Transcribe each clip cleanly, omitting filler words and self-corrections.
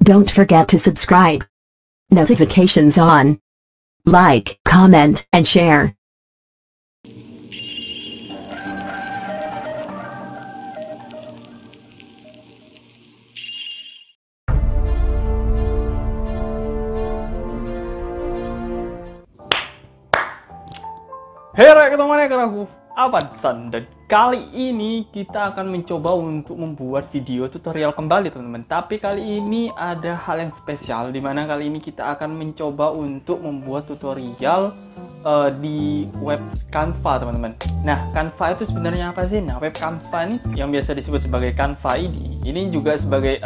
Don't forget to subscribe. Notifications on. Like, comment, and share. Hey, ketemu lagi dengan aku Avansan, dan kali ini kita akan mencoba untuk membuat video tutorial kembali teman-teman. Tapi kali ini ada hal yang spesial, dimana kali ini kita akan mencoba untuk membuat tutorial di web Canva teman-teman. Nah, Canva itu sebenarnya apa sih? Nah, web Canva ini yang biasa disebut sebagai Canva ini juga sebagai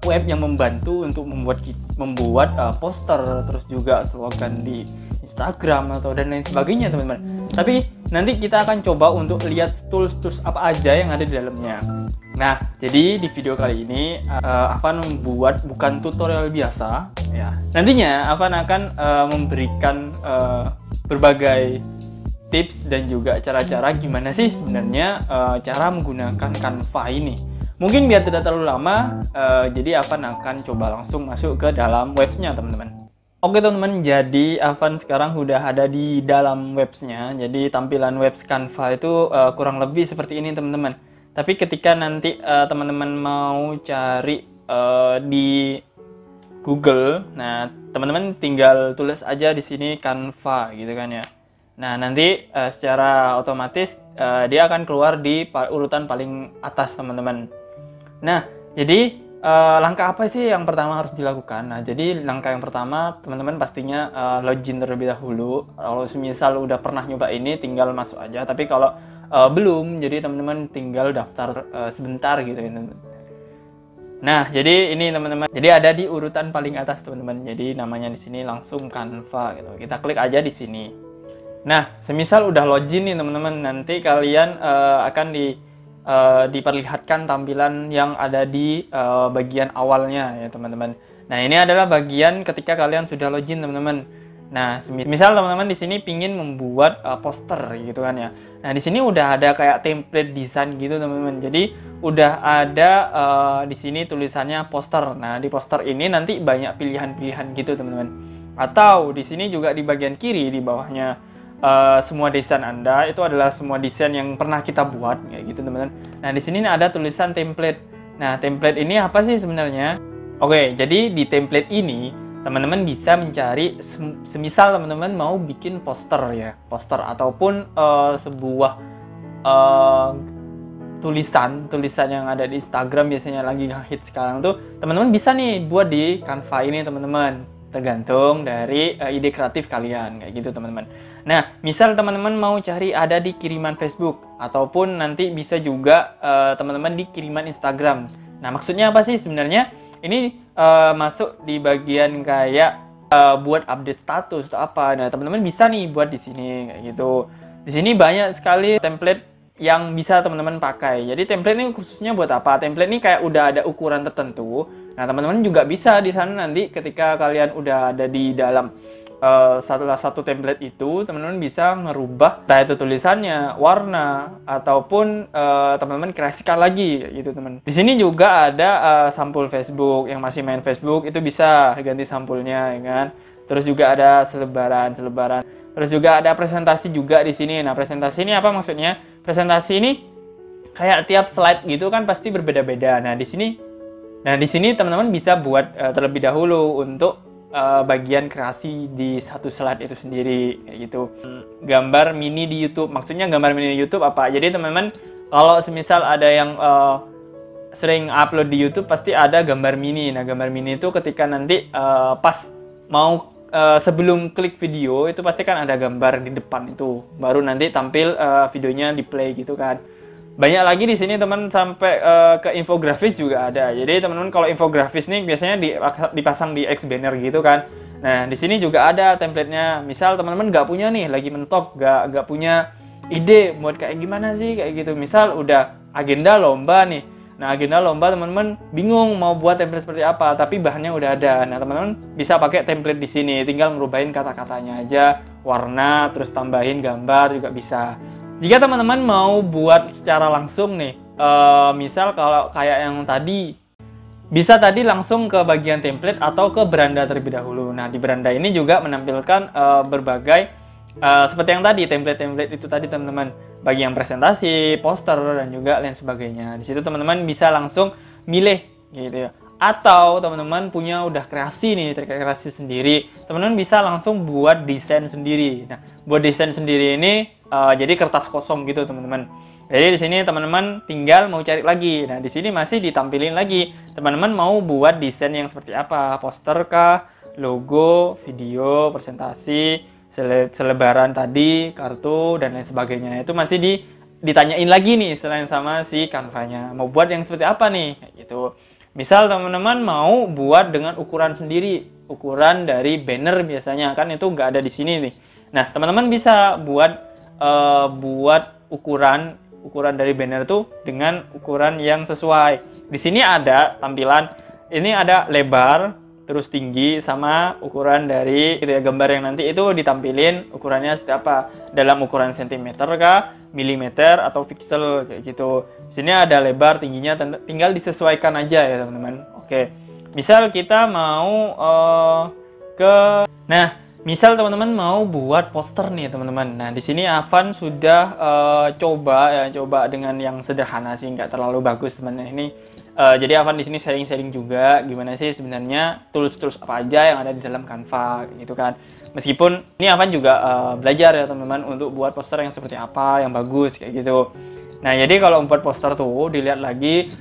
web yang membantu untuk membuat poster, terus juga slogan di Instagram atau dan lain sebagainya teman-teman. Tapi nanti kita akan coba untuk lihat tools apa aja yang ada di dalamnya. Nah, jadi di video kali ini Avan membuat bukan tutorial biasa ya. Nantinya Avan akan memberikan berbagai tips dan juga cara-cara gimana sih sebenarnya cara menggunakan Canva ini. Mungkin biar tidak terlalu lama, jadi Avan akan coba langsung masuk ke dalam webnya teman-teman. Oke teman-teman, jadi Avan sekarang udah ada di dalam websnya. Jadi tampilan webs Canva itu kurang lebih seperti ini teman-teman. Tapi ketika nanti teman-teman mau cari di Google, nah teman-teman tinggal tulis aja di sini Canva gitu kan ya. Nah nanti secara otomatis dia akan keluar di urutan paling atas teman-teman. Nah jadi langkah apa sih yang pertama harus dilakukan? Nah, jadi langkah yang pertama teman-teman pastinya login terlebih dahulu. Kalau misal udah pernah nyoba ini tinggal masuk aja. Tapi kalau belum, jadi teman-teman tinggal daftar sebentar gitu. Nah, jadi ini teman-teman. Jadi ada di urutan paling atas teman-teman. Jadi namanya di sini langsung Canva gitu. Kita klik aja di sini. Nah, semisal udah login nih teman-teman, nanti kalian akan diperlihatkan tampilan yang ada di bagian awalnya ya teman-teman. Nah ini adalah bagian ketika kalian sudah login teman-teman. Nah misal teman-teman di sini pingin membuat poster gitu kan ya. Nah di sini udah ada kayak template desain gitu teman-teman. Jadi udah ada di sini tulisannya poster. Nah di poster ini nanti banyak pilihan-pilihan gitu teman-teman. Atau di sini juga di bagian kiri di bawahnya. Semua desain Anda itu adalah semua desain yang pernah kita buat kayak gitu teman-teman. Nah di sini ada tulisan template. Nah template ini apa sih sebenarnya? Oke, jadi di template ini teman-teman bisa mencari semisal teman-teman mau bikin poster ya, poster ataupun sebuah tulisan yang ada di Instagram biasanya lagi hits sekarang tuh, teman-teman bisa nih buat di Canva ini teman-teman. Tergantung dari ide kreatif kalian kayak gitu teman-teman. Nah misal teman-teman mau cari ada di kiriman Facebook ataupun nanti bisa juga teman-teman di kiriman Instagram. Nah maksudnya apa sih sebenarnya? Ini masuk di bagian kayak buat update status atau apa. Nah teman-teman bisa nih buat di sini kayak gitu. Di sini banyak sekali template yang bisa teman-teman pakai. Jadi template ini khususnya buat apa? Template ini kayak udah ada ukuran tertentu. Nah, teman-teman juga bisa di sana nanti ketika kalian udah ada di dalam salah satu template itu, teman-teman bisa ngerubah entah itu tulisannya, warna, ataupun teman-teman kreasikan lagi gitu teman. Di sini juga ada sampul Facebook yang masih main Facebook itu bisa ganti sampulnya ya kan. Terus juga ada selebaran. Terus juga ada presentasi juga di sini. Nah, presentasi ini apa maksudnya? Presentasi ini kayak tiap slide gitu kan pasti berbeda-beda. Nah, di sini teman-teman bisa buat terlebih dahulu untuk bagian kreasi di satu slide itu sendiri kayak gitu. Gambar mini di YouTube. Maksudnya gambar mini di YouTube apa? Jadi teman-teman kalau semisal ada yang sering upload di YouTube pasti ada gambar mini. Nah, gambar mini itu ketika nanti pas mau sebelum klik video itu pasti kan ada gambar di depan itu. Baru nanti tampil videonya di play gitu kan. Banyak lagi di sini teman sampai ke infografis juga ada. Jadi teman-teman kalau infografis nih biasanya dipasang di X banner gitu kan. Nah di sini juga ada template-nya. Misal teman-teman nggak punya nih, lagi mentok, nggak punya ide buat kayak gimana sih kayak gitu. Misal udah agenda lomba nih. Nah agenda lomba teman-teman bingung mau buat template seperti apa, tapi bahannya udah ada. Nah teman-teman bisa pakai template di sini. Tinggal ngerubahin kata-katanya aja, warna, terus tambahin gambar juga bisa. Jika teman-teman mau buat secara langsung nih, misal kalau kayak yang tadi bisa tadi langsung ke bagian template atau ke beranda terlebih dahulu. Nah, di beranda ini juga menampilkan berbagai seperti yang tadi, template-template itu tadi teman-teman, bagi yang presentasi, poster, dan juga lain sebagainya. Di situ teman-teman bisa langsung milih gitu ya. Atau teman-teman punya udah kreasi nih, kreasi sendiri, teman-teman bisa langsung buat desain sendiri. Nah, buat desain sendiri ini jadi kertas kosong gitu teman-teman. Jadi di sini teman-teman tinggal mau cari lagi. Nah, di sini masih ditampilin lagi. Teman-teman mau buat desain yang seperti apa? Poster kah, logo, video, presentasi, selebaran tadi, kartu, dan lain sebagainya. Itu masih ditanyain lagi nih selain sama si Canva-nya. Mau buat yang seperti apa nih? Kayak gitu. Misal teman-teman mau buat dengan ukuran sendiri, ukuran dari banner biasanya kan itu nggak ada di sini nih. Nah, teman-teman bisa buat ukuran dari banner itu dengan ukuran yang sesuai. Di sini ada tampilan, ini ada lebar, terus tinggi, sama ukuran dari gitu ya, gambar yang nanti itu ditampilin ukurannya seperti apa, dalam ukuran sentimeter kah, milimeter, atau pixel kayak gitu. Sini ada lebar, tingginya, tinggal disesuaikan aja ya teman-teman. Oke, misal kita mau misal teman-teman mau buat poster nih teman-teman. Nah, di sini Avan sudah coba dengan yang sederhana sih, nggak terlalu bagus teman-teman ini. Jadi Avan di sini sharing-sharing juga gimana sih sebenarnya tools-tools apa aja yang ada di dalam Canva gitu kan. Meskipun ini Avan juga belajar ya teman-teman untuk buat poster yang seperti apa yang bagus kayak gitu. Nah, jadi kalau membuat poster tuh dilihat lagi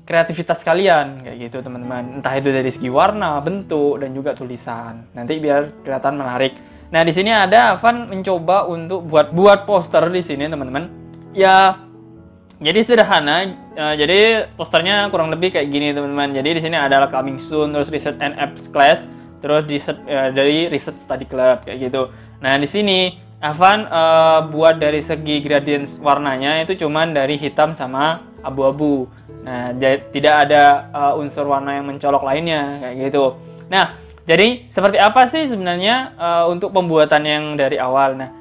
kreativitas kalian kayak gitu teman-teman. Entah itu dari segi warna, bentuk, dan juga tulisan. Nanti biar kelihatan menarik. Nah, di sini ada Avan mencoba untuk buat poster di sini teman-teman. Ya, jadi sederhana, jadi posternya kurang lebih kayak gini teman-teman. Jadi di sini adalah coming soon, terus research and apps class, terus dari research study club kayak gitu. Nah, di sini Avan buat dari segi gradients warnanya itu cuman dari hitam sama abu-abu. Nah, tidak ada unsur warna yang mencolok lainnya kayak gitu. Nah, jadi seperti apa sih sebenarnya untuk pembuatan yang dari awal? Nah,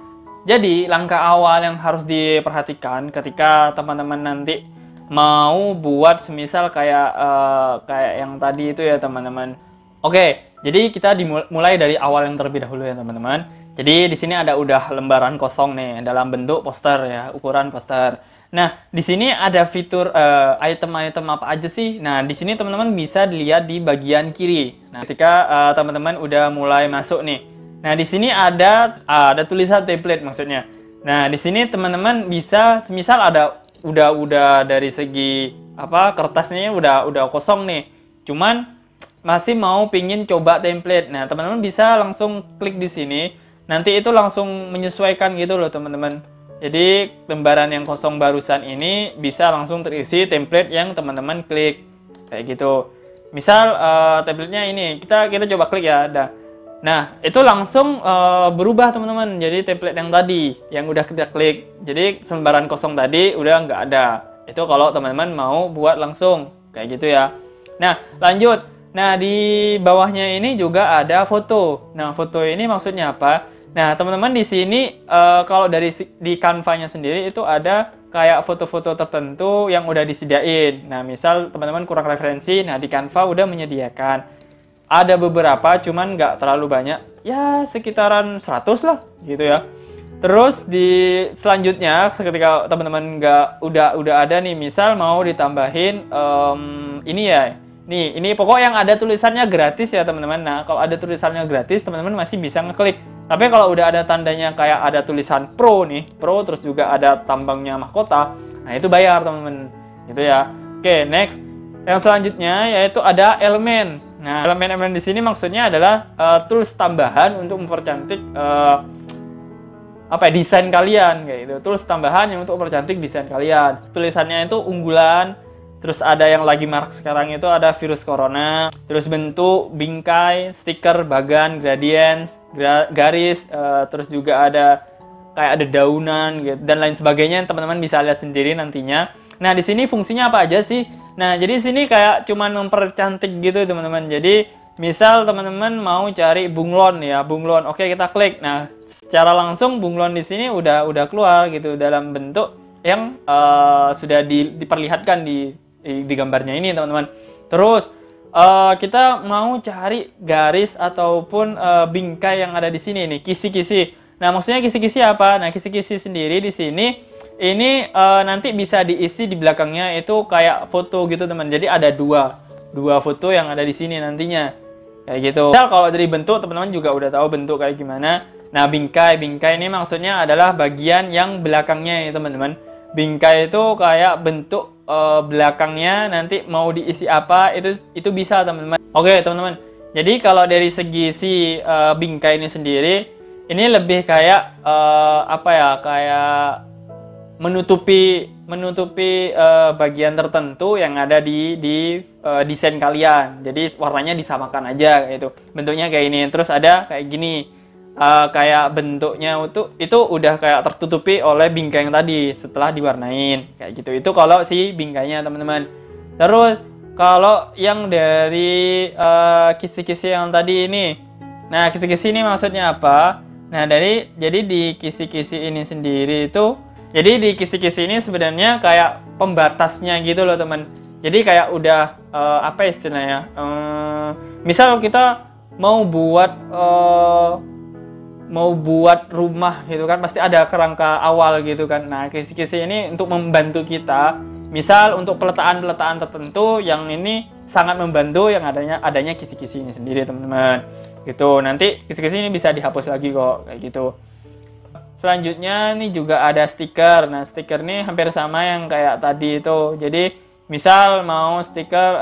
jadi langkah awal yang harus diperhatikan ketika teman-teman nanti mau buat semisal kayak yang tadi itu ya teman-teman. Oke, jadi kita dimulai dari awal yang terlebih dahulu ya teman-teman. Jadi di sini ada udah lembaran kosong nih dalam bentuk poster ya, ukuran poster. Nah, di sini ada fitur item-item apa aja sih? Nah, di sini teman-teman bisa dilihat di bagian kiri. Nah, ketika teman-teman udah mulai masuk nih. Nah, di sini ada tulisan template maksudnya. Nah, di sini teman-teman bisa semisal ada udah dari segi kertasnya udah kosong nih. Cuman masih mau pingin coba template. Nah, teman-teman bisa langsung klik di sini. Nanti itu langsung menyesuaikan gitu loh, teman-teman. Jadi, lembaran yang kosong barusan ini bisa langsung terisi template yang teman-teman klik. Kayak gitu. Misal templatenya ini, kita coba klik ya, ada. Nah, itu langsung berubah teman-teman. Jadi template yang tadi, yang udah kita klik. Jadi lembaran kosong tadi udah nggak ada. Itu kalau teman-teman mau buat langsung. Kayak gitu ya. Nah, lanjut. Nah, di bawahnya ini juga ada foto. Nah, foto ini maksudnya apa? Nah, teman-teman di sini kalau di Canva-nya sendiri itu ada kayak foto-foto tertentu yang udah disediain. Nah, misal teman-teman kurang referensi, nah di Canva udah menyediakan. Ada beberapa, cuman nggak terlalu banyak. Ya, sekitaran 100 lah, gitu ya. Terus di selanjutnya, ketika teman-teman udah ada nih, misal mau ditambahin ini ya. Nih, ini pokok yang ada tulisannya gratis ya teman-teman. Nah, kalau ada tulisannya gratis, teman-teman masih bisa ngeklik. Tapi kalau udah ada tandanya kayak ada tulisan Pro nih, Pro, terus juga ada tambangnya mahkota, nah itu bayar teman-teman. Gitu ya. Oke, next. Yang selanjutnya yaitu ada elemen. Nah, elemen-elemen di sini maksudnya adalah tools tambahan untuk mempercantik desain kalian kayak gitu. Tools tambahan yang untuk mempercantik desain kalian. Tulisannya itu unggulan. Terus ada yang lagi marak sekarang itu ada virus corona. Terus bentuk, bingkai, stiker, bagan, gradients, garis. Terus juga ada kayak ada daunan gitu dan lain sebagainya. Teman-teman bisa lihat sendiri nantinya. Nah, di sini fungsinya apa aja sih? Nah, jadi sini kayak cuman mempercantik gitu, teman-teman. Jadi, misal teman-teman mau cari bunglon ya, bunglon. Oke, kita klik. Nah, secara langsung bunglon di sini udah keluar gitu dalam bentuk yang sudah diperlihatkan di gambarnya ini, teman-teman. Terus kita mau cari garis ataupun bingkai yang ada di sini nih, kisi-kisi. Nah, maksudnya kisi-kisi apa? Nah, kisi-kisi sendiri di sini ini nanti bisa diisi di belakangnya itu kayak foto gitu, teman. Jadi ada dua foto yang ada di sini nantinya. Kayak gitu. Misal kalau dari bentuk, teman-teman juga udah tahu bentuk kayak gimana. Nah, bingkai ini maksudnya adalah bagian yang belakangnya ya, teman-teman. Bingkai itu kayak bentuk belakangnya nanti mau diisi apa itu bisa, teman-teman. Oke, teman-teman. Jadi kalau dari segi si bingkai ini sendiri, ini lebih kayak apa ya? Kayak menutupi bagian tertentu yang ada di desain kalian. Jadi warnanya disamakan aja kayak itu. Bentuknya kayak ini. Terus ada kayak gini. Kayak bentuknya itu udah kayak tertutupi oleh bingkai yang tadi setelah diwarnain kayak gitu. Itu kalau si bingkainya, teman-teman. Terus kalau yang dari kisi-kisi yang tadi ini, nah kisi-kisi ini maksudnya apa? Nah jadi di kisi-kisi ini sendiri itu, jadi di kisi-kisi ini sebenarnya kayak pembatasnya gitu loh, teman. Jadi kayak udah apa istilahnya? Misal kita mau buat rumah gitu kan, pasti ada kerangka awal gitu kan. Nah, kisi-kisi ini untuk membantu kita, misal untuk peletaan tertentu yang ini sangat membantu yang adanya kisi-kisi ini sendiri, teman-teman. Gitu. Nanti kisi-kisi ini bisa dihapus lagi kok, kayak gitu. Selanjutnya nih juga ada stiker. Nah, stiker ini hampir sama yang kayak tadi itu. Jadi, misal mau stiker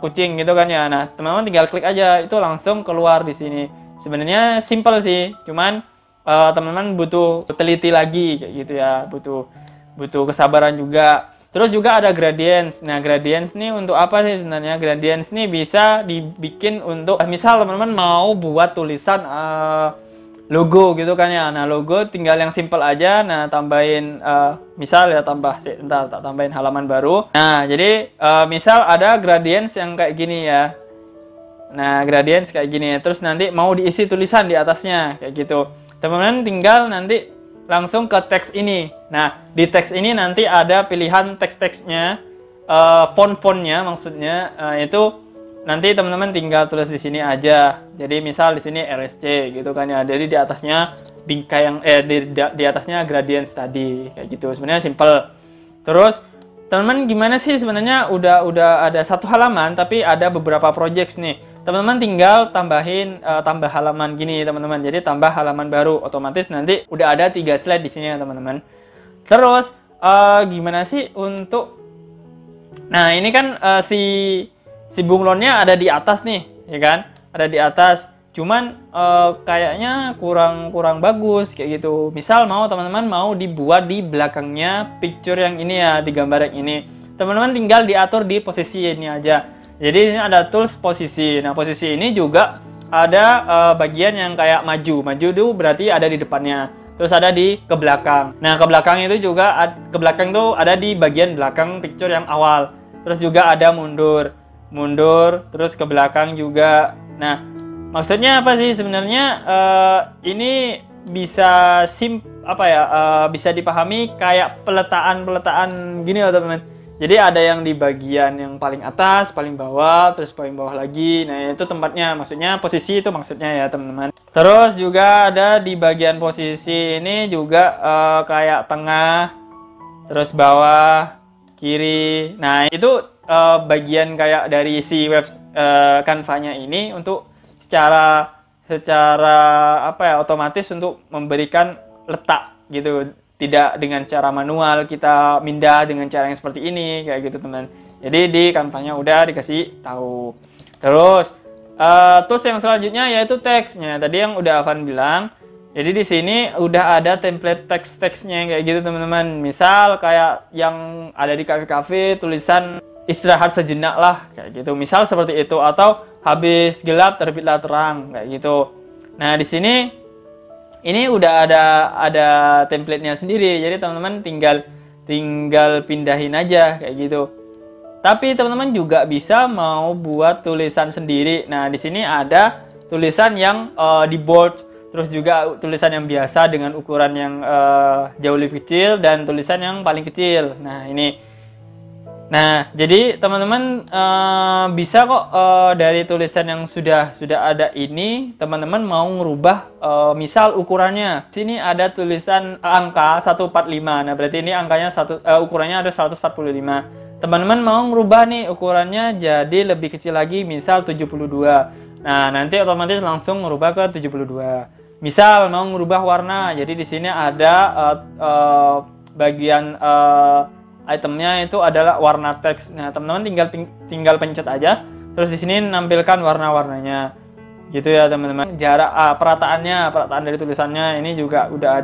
kucing gitu kan ya. Nah, teman-teman tinggal klik aja, itu langsung keluar di sini. Sebenarnya simple sih, cuman teman-teman butuh teliti lagi kayak gitu ya, butuh kesabaran juga. Terus juga ada gradients. Nah, gradients nih untuk apa sih sebenarnya? Gradients nih bisa dibikin untuk misal teman-teman mau buat tulisan logo gitu kan ya. Nah, logo tinggal yang simple aja. Nah, tambahin misal ya tak tambahin halaman baru. Nah, jadi misal ada gradients yang kayak gini ya. Nah, gradients kayak gini. Terus nanti mau diisi tulisan di atasnya kayak gitu. Teman-teman tinggal nanti langsung ke teks ini. Nah, di teks ini nanti ada pilihan teks-teksnya, font-fontnya maksudnya itu nanti teman-teman tinggal tulis di sini aja. Jadi misal di sini RSC gitu kan ya. Jadi di atasnya bingkai yang di atasnya gradients tadi kayak gitu. Sebenarnya simple. Terus teman-teman gimana sih sebenarnya udah ada satu halaman tapi ada beberapa projects nih. Teman-teman tinggal tambahin tambah halaman gini, teman-teman. Jadi tambah halaman baru, otomatis nanti udah ada 3 slide di sini ya, teman-teman. Terus gimana sih untuk, nah ini kan si bunglonnya ada di atas nih, ya kan? Ada di atas. Cuman kayaknya kurang bagus kayak gitu. Misal teman-teman mau dibuat di belakangnya picture yang ini ya, di gambar yang ini. Teman-teman tinggal diatur di posisi ini aja. Jadi ini ada tools posisi. Nah, posisi ini juga ada bagian yang kayak maju. Maju itu berarti ada di depannya. Terus ada di ke belakang. Nah, ke belakang itu juga ke belakang tuh ada di bagian belakang picture yang awal. Terus juga ada mundur, terus ke belakang juga. Nah, maksudnya apa sih sebenarnya? Ini bisa bisa dipahami kayak peletaan gini loh, teman-teman. Jadi ada yang di bagian yang paling atas, paling bawah, terus paling bawah lagi. Nah, itu tempatnya, maksudnya posisi itu maksudnya ya, teman-teman. Terus juga ada di bagian posisi ini juga kayak tengah, terus bawah, kiri. Nah, itu bagian kayak dari si web Canva-nya ini untuk secara otomatis untuk memberikan letak gitu. Tidak dengan cara manual kita pindah dengan cara yang seperti ini kayak gitu, teman. Jadi di Canva-nya udah dikasih tahu. Terus tools yang selanjutnya yaitu teksnya. Tadi yang udah Avan bilang. Jadi di sini udah ada template teksnya kayak gitu, teman-teman. Misal kayak yang ada di kafe-kafe tulisan istirahat sejenak lah kayak gitu. Misal seperti itu, atau habis gelap terbitlah terang kayak gitu. Nah, di sini ini udah ada template-nya sendiri, jadi teman-teman tinggal pindahin aja kayak gitu. Tapi teman-teman juga bisa mau buat tulisan sendiri. Nah, di sini ada tulisan yang di bold, terus juga tulisan yang biasa dengan ukuran yang jauh lebih kecil dan tulisan yang paling kecil. Nah, ini Nah, jadi teman-teman bisa kok dari tulisan yang sudah ada ini, teman-teman mau ngerubah misal ukurannya. Sini ada tulisan angka 145. Nah, berarti ini angkanya ukurannya ada 145. Teman-teman mau ngerubah nih ukurannya jadi lebih kecil lagi, misal 72. Nah, nanti otomatis langsung ngerubah ke 72. Misal mau ngerubah warna, jadi di sini ada bagian itemnya itu adalah warna teks. Nah, teman-teman tinggal pencet aja, terus di sini nampilkan warna-warnanya, gitu ya teman-teman. Jarak perataan dari tulisannya ini juga udah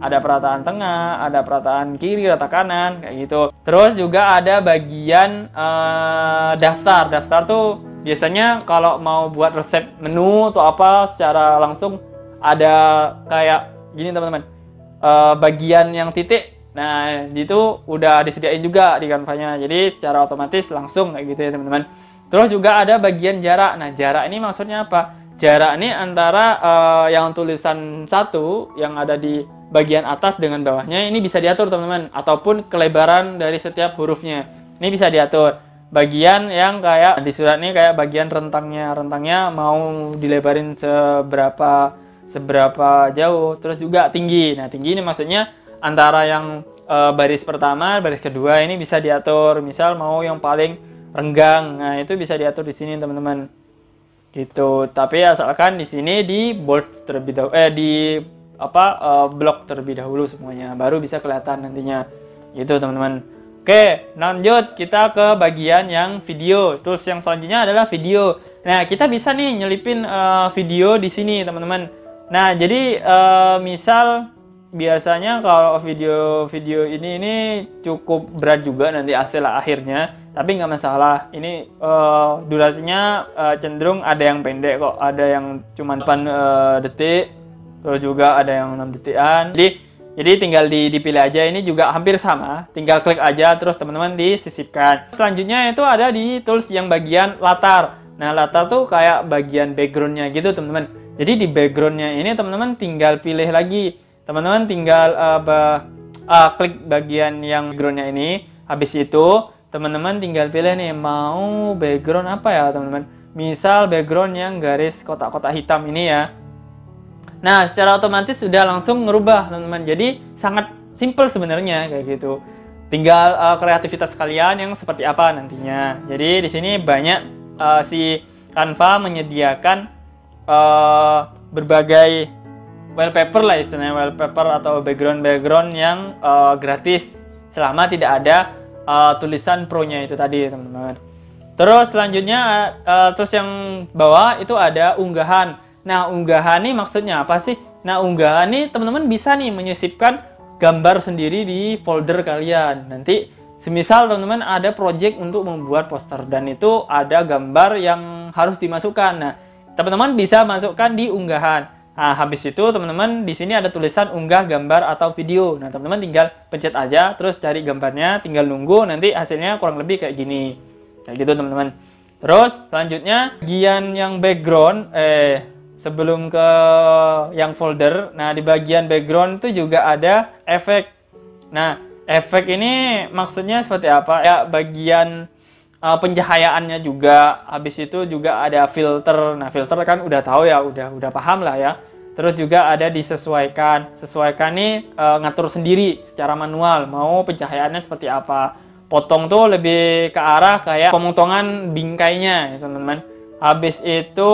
ada perataan tengah, ada perataan kiri, rata kanan, kayak gitu. Terus juga ada bagian daftar. Daftar tuh biasanya kalau mau buat resep menu atau apa secara langsung ada kayak gini teman-teman, bagian yang titik. Nah, itu udah disediain juga di Canva-nya. Jadi secara otomatis langsung kayak gitu ya, teman-teman. Terus juga ada bagian jarak. Nah, jarak ini maksudnya apa? Jarak ini antara yang tulisan satu yang ada di bagian atas dengan bawahnya ini bisa diatur, teman-teman. Ataupun kelebaran dari setiap hurufnya. Ini bisa diatur. Bagian yang kayak di surat ini kayak bagian rentangnya. Rentangnya mau dilebarin seberapa jauh. Terus juga tinggi. Nah, tinggi ini maksudnya antara yang baris pertama, baris kedua ini bisa diatur. Misal mau yang paling renggang, nah itu bisa diatur di sini teman-teman. Gitu. Tapi asalkan di sini di bold terlebih dahulu, blok terlebih dahulu semuanya, baru bisa kelihatan nantinya. Gitu teman-teman. Oke, lanjut kita ke bagian yang video. Terus yang selanjutnya adalah video. Nah, kita bisa nih nyelipin video di sini teman-teman. Nah, jadi misal biasanya kalau video ini cukup berat juga nanti hasil akhirnya, tapi nggak masalah. Ini durasinya cenderung ada yang pendek kok, ada yang cuma 8 detik, terus juga ada yang 6 detikan. Jadi tinggal dipilih aja. Ini juga hampir sama, tinggal klik aja terus teman-teman disisipkan. Selanjutnya itu ada di tools yang bagian latar. Nah, latar tuh kayak bagian backgroundnya gitu teman-teman. Jadi di backgroundnya ini teman-teman tinggal pilih lagi. Teman-teman tinggal klik bagian yang backgroundnya ini. Habis itu teman-teman tinggal pilih nih mau background apa ya teman-teman. Misal background yang garis kotak-kotak hitam ini ya. Nah, secara otomatis sudah langsung ngerubah teman-teman. Jadi sangat simple sebenarnya kayak gitu. Tinggal kreativitas kalian yang seperti apa nantinya. Jadi di sini banyak si Canva menyediakan berbagai wallpaper lah istilahnya, wallpaper atau background yang gratis selama tidak ada tulisan pro-nya itu tadi teman-teman. Terus selanjutnya terus yang bawah itu ada unggahan. Nah, unggahan ini maksudnya apa sih? Nah, unggahan ini teman-teman bisa nih menyisipkan gambar sendiri di folder kalian. Nanti semisal teman-teman ada project untuk membuat poster dan itu ada gambar yang harus dimasukkan. Nah, teman-teman bisa masukkan di unggahan. Nah, habis itu teman-teman di sini ada tulisan unggah gambar atau video. Nah, teman-teman tinggal pencet aja, terus cari gambarnya, tinggal nunggu, nanti hasilnya kurang lebih kayak gini. Kayak gitu teman-teman. Terus selanjutnya bagian yang background, sebelum ke yang folder. Nah, di bagian background itu juga ada efek. Nah, efek ini maksudnya seperti apa? Ya, bagian pencahayaannya juga. Habis itu juga ada filter. Nah, filter kan udah tahu ya, udah paham lah ya. Terus juga ada disesuaikan. Sesuaikan nih ngatur sendiri secara manual mau pencahayaannya seperti apa. Potong tuh lebih ke arah kayak pemotongan bingkainya ya teman-teman. Habis itu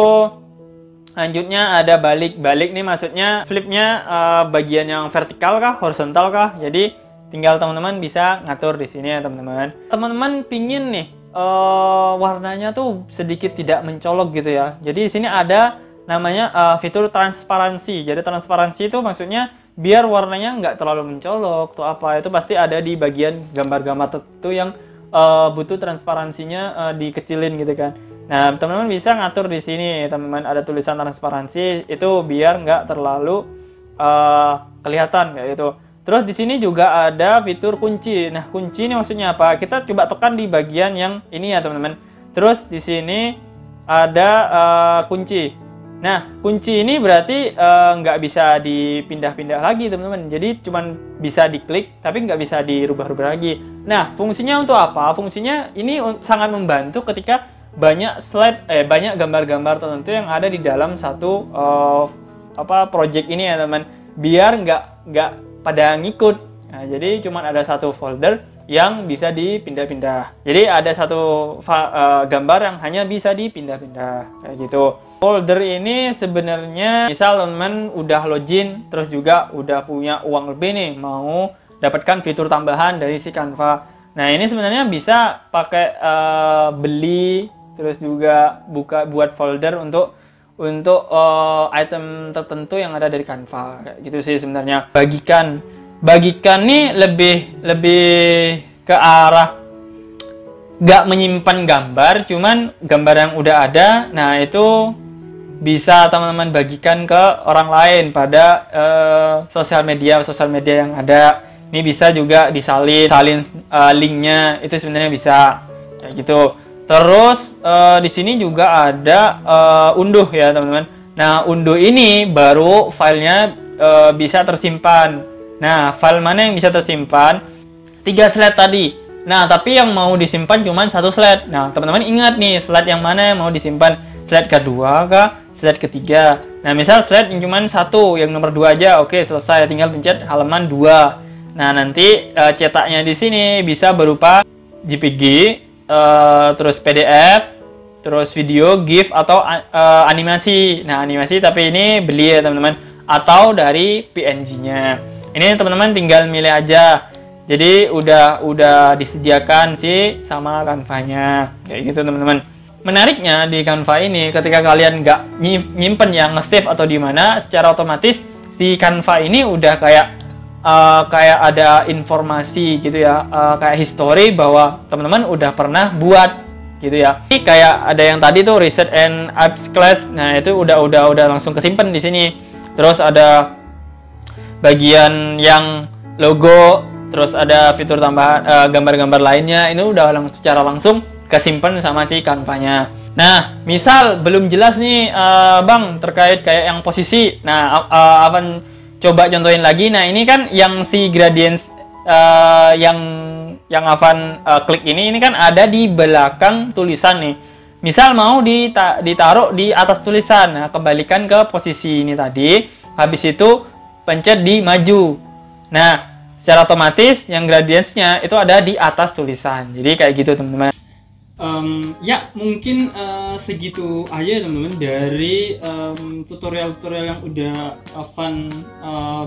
lanjutnya ada balik. Balik nih maksudnya flipnya bagian yang vertikal kah, horizontal kah. Jadi tinggal teman-teman bisa ngatur di sini ya teman-teman. Teman-teman pingin nih warnanya tuh sedikit tidak mencolok gitu ya. Jadi di sini ada namanya fitur transparansi. Jadi transparansi itu maksudnya biar warnanya nggak terlalu mencolok tuh apa, itu pasti ada di bagian gambar-gambar tertentu yang butuh transparansinya dikecilin gitu kan. Nah, teman-teman bisa ngatur di sini, teman-teman ada tulisan transparansi itu biar nggak terlalu kelihatan kayak gitu. Terus di sini juga ada fitur kunci. Nah, kunci ini maksudnya apa? Kita coba tekan di bagian yang ini ya, teman-teman. Terus di sini ada kunci. Nah, kunci ini berarti nggak bisa dipindah-pindah lagi, teman-teman. Jadi cuman bisa diklik, tapi nggak bisa dirubah-rubah lagi. Nah, fungsinya untuk apa? Fungsinya ini sangat membantu ketika banyak slide, banyak gambar-gambar tertentu yang ada di dalam satu project ini ya, teman. Biar nggak pada ngikut. Nah, jadi cuman ada satu folder yang bisa dipindah-pindah. Jadi ada satu gambar yang hanya bisa dipindah-pindah kayak gitu. Folder ini sebenarnya misal teman-teman udah login terus juga udah punya uang lebih nih, mau dapatkan fitur tambahan dari si Canva. Nah, ini sebenarnya bisa pakai beli terus juga buat folder untuk item tertentu yang ada dari Canva kayak gitu sih sebenarnya. Bagikan nih lebih ke arah nggak menyimpan gambar, cuman gambar yang udah ada. Nah, itu bisa teman-teman bagikan ke orang lain pada sosial media yang ada. Ini bisa juga disalin linknya, itu sebenarnya bisa kayak gitu. Terus di sini juga ada unduh ya teman-teman. Nah, unduh ini baru filenya bisa tersimpan. Nah, file mana yang bisa tersimpan? 3 slide tadi. Nah, tapi yang mau disimpan cuma 1 slide. Nah, teman-teman ingat nih, slide yang mana yang mau disimpan? Slide kedua kah? Slide ketiga. Nah, misal slide yang cuma 1, yang nomor 2 aja. Oke, selesai. Tinggal pencet halaman 2. Nah, nanti cetaknya di sini bisa berupa JPG, terus PDF, terus video, GIF, atau animasi. Nah, animasi tapi ini beli ya, teman-teman. Atau dari PNG-nya. Ini teman-teman tinggal milih aja. Jadi udah disediakan sih sama Canva-nya. Kayak gitu, teman-teman. Menariknya di Canva ini, ketika kalian nggak nyimpen yang nge-save atau di mana, secara otomatis di Canva ini udah kayak ada informasi gitu ya, kayak history bahwa teman-teman udah pernah buat gitu ya. Ini kayak ada yang tadi tuh reset and apps class. Nah, itu udah langsung kesimpan di sini. Terus ada bagian yang logo, terus ada fitur tambahan gambar-gambar lainnya. Ini udah secara langsung kesimpan sama si Canva-nya. Nah, misal belum jelas nih Bang terkait kayak yang posisi. Nah, Avan coba contohin lagi. Nah, ini kan yang si gradients yang Avan klik ini kan ada di belakang tulisan nih. Misal mau ditaruh di atas tulisan. Nah, kembalikan ke posisi ini tadi. Habis itu pencet di maju. Nah, secara otomatis yang gradients-nya itu ada di atas tulisan. Jadi kayak gitu, teman-teman. Ya, mungkin segitu aja teman-teman dari tutorial-tutorial yang udah Avan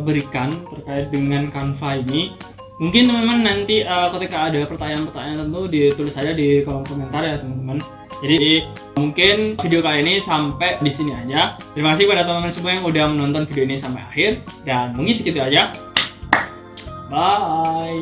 berikan terkait dengan Canva ini. Mungkin teman-teman nanti ketika ada pertanyaan-pertanyaan tentu ditulis aja di kolom komentar ya teman-teman. Jadi mungkin video kali ini sampai di sini aja. Terima kasih pada teman-teman semua yang udah menonton video ini sampai akhir, dan mungkin segitu aja. Bye.